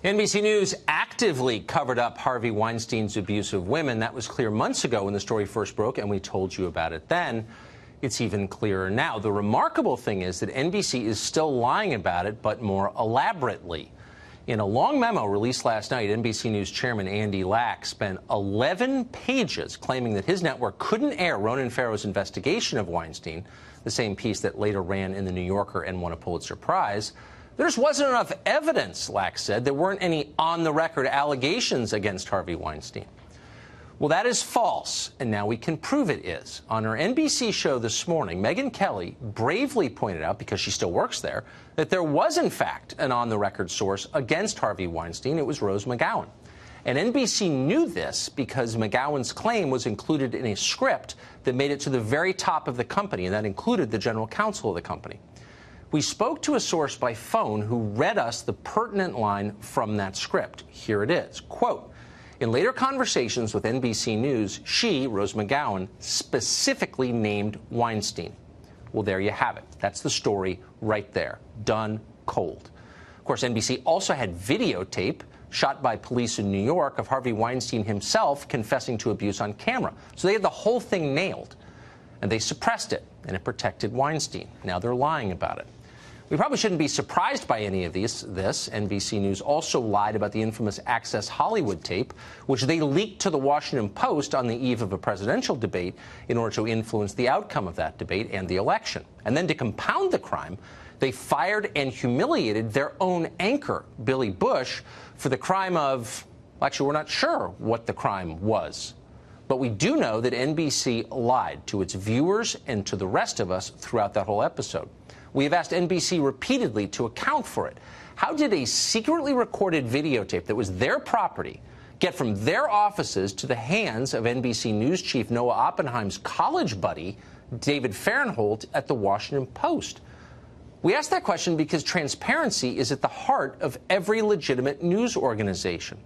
NBC News actively covered up Harvey Weinstein's abuse of women. That was clear months ago when the story first broke, and we told you about it then. It's even clearer now. The remarkable thing is that NBC is still lying about it, but more elaborately. In a long memo released last night, NBC News chairman Andy Lack spent 11 pages claiming that his network couldn't air Ronan Farrow's investigation of Weinstein, the same piece that later ran in The New Yorker and won a Pulitzer Prize. There just wasn't enough evidence, Lack said. There weren't any on-the-record allegations against Harvey Weinstein. Well, that is false, and now we can prove it is. On her NBC show this morning, Megyn Kelly bravely pointed out, because she still works there, that there was, in fact, an on-the-record source against Harvey Weinstein. It was Rose McGowan. And NBC knew this because McGowan's claim was included in a script that made it to the very top of the company, and that included the general counsel of the company. We spoke to a source by phone who read us the pertinent line from that script. Here it is. Quote, in later conversations with NBC News, she, Rose McGowan, specifically named Weinstein. Well, there you have it. That's the story right there. Done cold. Of course, NBC also had videotape shot by police in New York of Harvey Weinstein himself confessing to abuse on camera. So they had the whole thing nailed. And they suppressed it, and it protected Weinstein. Now they're lying about it. We probably shouldn't be surprised by any of this. NBC News also lied about the infamous Access Hollywood tape, which they leaked to the Washington Post on the eve of a presidential debate in order to influence the outcome of that debate and the election. And then to compound the crime, they fired and humiliated their own anchor, Billy Bush, for the crime of, well, actually, we're not sure what the crime was. But we do know that NBC lied to its viewers and to the rest of us throughout that whole episode. We have asked NBC repeatedly to account for it. How did a secretly recorded videotape that was their property get from their offices to the hands of NBC News chief Noah Oppenheim's college buddy, David Fahrenthold, at the Washington Post? We asked that question because transparency is at the heart of every legitimate news organization,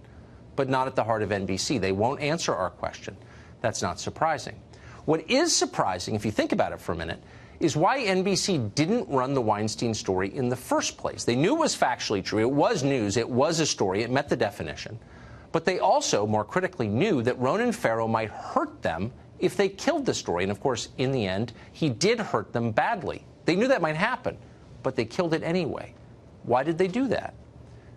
but not at the heart of NBC. They won't answer our question. That's not surprising. What is surprising, if you think about it for a minute, is why NBC didn't run the Weinstein story in the first place. They knew it was factually true. It was news. It was a story. It met the definition. But they also, more critically, knew that Ronan Farrow might hurt them if they killed the story. And, of course, in the end, he did hurt them badly. They knew that might happen, but they killed it anyway. Why did they do that?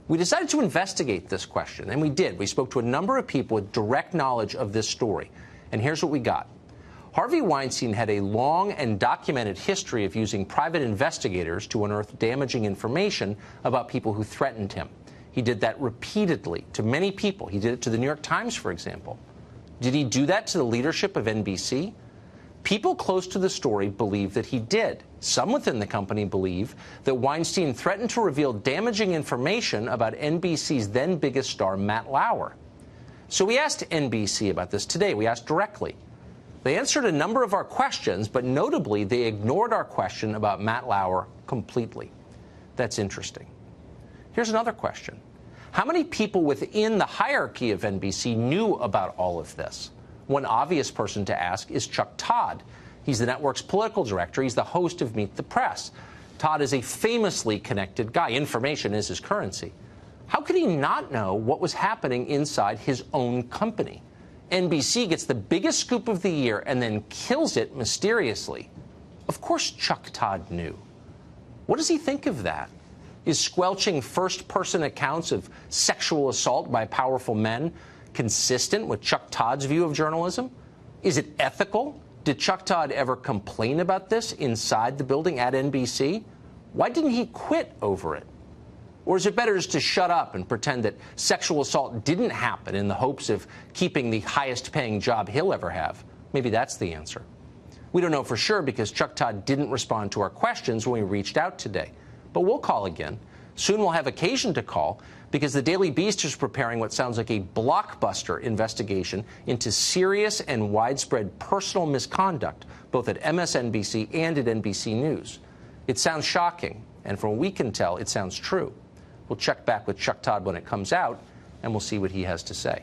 We decided to investigate this question, and we did. We spoke to a number of people with direct knowledge of this story. And here's what we got. Harvey Weinstein had a long and documented history of using private investigators to unearth damaging information about people who threatened him. He did that repeatedly to many people. He did it to the New York Times, for example. Did he do that to the leadership of NBC? People close to the story believe that he did. Some within the company believe that Weinstein threatened to reveal damaging information about NBC's then biggest star, Matt Lauer. So we asked NBC about this today. We asked directly. They answered a number of our questions, but notably, they ignored our question about Matt Lauer completely. That's interesting. Here's another question. How many people within the hierarchy of NBC knew about all of this? One obvious person to ask is Chuck Todd. He's the network's political director. He's the host of Meet the Press. Todd is a famously connected guy. Information is his currency. How could he not know what was happening inside his own company? NBC gets the biggest scoop of the year and then kills it mysteriously. Of course Chuck Todd knew. What does he think of that? Is squelching first-person accounts of sexual assault by powerful men consistent with Chuck Todd's view of journalism? Is it ethical? Did Chuck Todd ever complain about this inside the building at NBC? Why didn't he quit over it? Or is it better just to shut up and pretend that sexual assault didn't happen in the hopes of keeping the highest-paying job he'll ever have? Maybe that's the answer. We don't know for sure because Chuck Todd didn't respond to our questions when we reached out today. But we'll call again. Soon we'll have occasion to call because the Daily Beast is preparing what sounds like a blockbuster investigation into serious and widespread personal misconduct, both at MSNBC and at NBC News. It sounds shocking, and from what we can tell, it sounds true. We'll check back with Chuck Todd when it comes out, and we'll see what he has to say.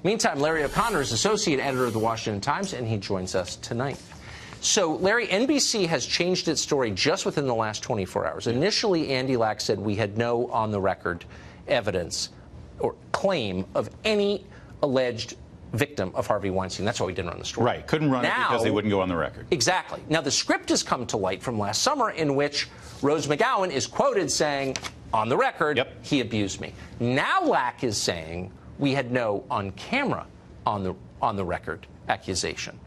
Meantime, Larry O'Connor is associate editor of the Washington Times, and he joins us tonight. So, Larry, NBC has changed its story just within the last 24 hours. Initially, Andy Lack said we had no on-the-record evidence or claim of any alleged victim of Harvey Weinstein. That's why we didn't run the story. Right. Couldn't run it because they wouldn't go on the record. Exactly. Now, the script has come to light from last summer in which Rose McGowan is quoted saying, on the record, yep, he abused me. Now Lack is saying we had no on-camera, on the record accusation.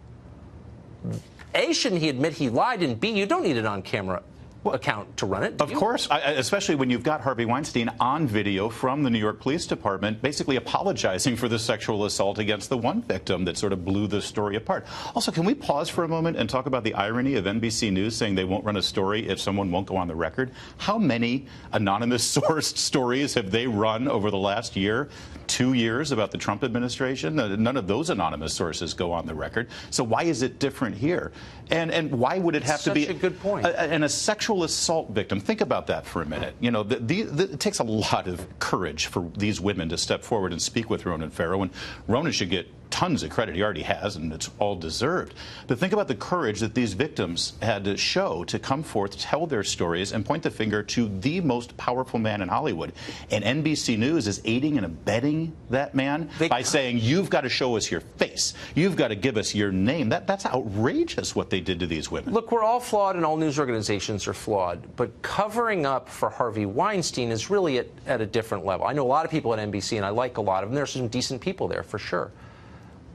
A, shouldn't he admit he lied? And B, you don't need an on-camera account to run it, do Of you? course, especially when you've got Harvey Weinstein on video from the New York Police Department basically apologizing for the sexual assault against the one victim that sort of blew the story apart. Also, can we pause for a moment and talk about the irony of NBC News saying they won't run a story if someone won't go on the record? How many anonymous sourced stories have they run over the last year, 2 years about the Trump administration? None of those anonymous sources go on the record. So why is it different here? And why would it have to be such a good point. And a sexual assault victim? Think about that for a minute. You know, it takes a lot of courage for these women to step forward and speak with Ronan Farrow, and Ronan should get tons of credit. He already has, and it's all deserved. But think about the courage that these victims had to show to come forth, tell their stories, and point the finger to the most powerful man in Hollywood. And NBC News is aiding and abetting that man by saying, you've got to show us your face. You've got to give us your name. That's outrageous what they did to these women. Look, we're all flawed and all news organizations are flawed, but covering up for Harvey Weinstein is really at a different level. I know a lot of people at NBC, and I like a lot of them. There's some decent people there, for sure.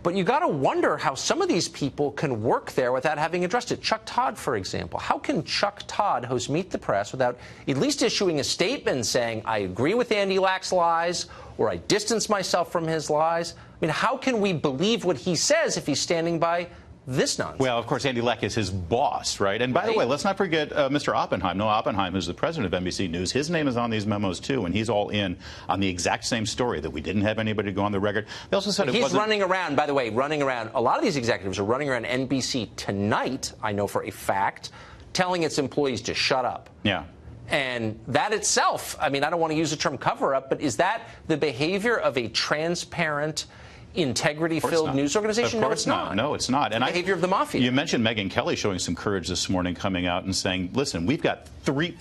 But you got to wonder how some of these people can work there without having addressed it. Chuck Todd, for example. How can Chuck Todd host Meet the Press without at least issuing a statement saying, I agree with Andy Lack's lies, or I distance myself from his lies? I mean, how can we believe what he says if he's standing by this nonsense? Well, of course, Andy Lack is his boss, right? And by the way, let's not forget Mr. Oppenheim. Noah Oppenheim, who's the president of NBC News. His name is on these memos, too, and he's all in on the exact same story, that we didn't have anybody go on the record. They also said he's running around, by the way, running around. A lot of these executives are running around NBC tonight, I know for a fact, telling its employees to shut up. Yeah. And that itself, I mean, I don't want to use the term cover-up, but is that the behavior of a transparent, integrity-filled news organization? Of course not. No, it's not. And the behavior of the mafia. You mentioned Megyn Kelly showing some courage this morning, coming out and saying, listen, we've got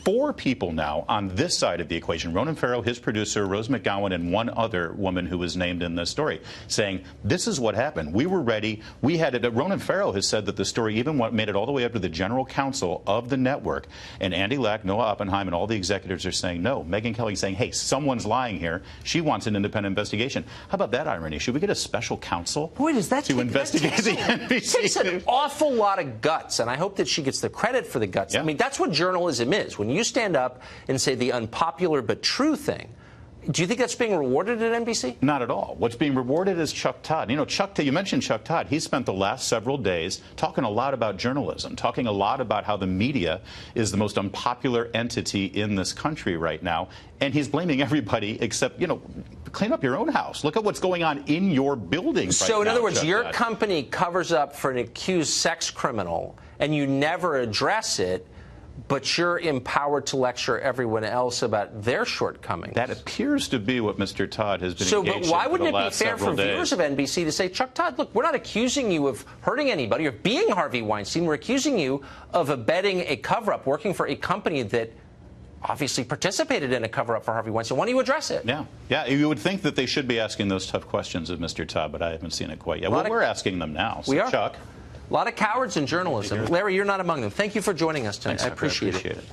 4 people now on this side of the equation. Ronan Farrow, his producer, Rose McGowan, and one other woman who was named in this story, saying, this is what happened. We were ready. We had it. Ronan Farrow has said that the story even made it all the way up to the general counsel of the network. And Andy Lack, Noah Oppenheim, and all the executives are saying no. Megyn Kelly saying, hey, someone's lying here. She wants an independent investigation. How about that irony? Should we get a special counsel to investigate the NBC? It takes an awful lot of guts, and I hope that she gets the credit for the guts. Yeah. I mean, that's what journalism is. When you stand up and say the unpopular but true thing, do you think that's being rewarded at NBC? Not at all. What's being rewarded is Chuck Todd. You know, you mentioned Chuck Todd. He spent the last several days talking a lot about journalism, talking a lot about how the media is the most unpopular entity in this country right now. And he's blaming everybody except, you know, clean up your own house. Look at what's going on in your building. So, in other words, your company covers up for an accused sex criminal and you never address it, but you're empowered to lecture everyone else about their shortcomings. That appears to be what Mr. Todd has been engaged in for the last several days. But why wouldn't it be fair for viewers of NBC to say, Chuck Todd, look, we're not accusing you of hurting anybody or being Harvey Weinstein. We're accusing you of abetting a cover-up, working for a company that obviously participated in a cover-up for Harvey Weinstein. Why don't you address it? Yeah. You would think that they should be asking those tough questions of Mr. Todd, but I haven't seen it quite yet. Well, we're asking them now. So, we are. Chuck. A lot of cowards in journalism. Larry, you're not among them. Thank you for joining us tonight. Thanks, I appreciate it.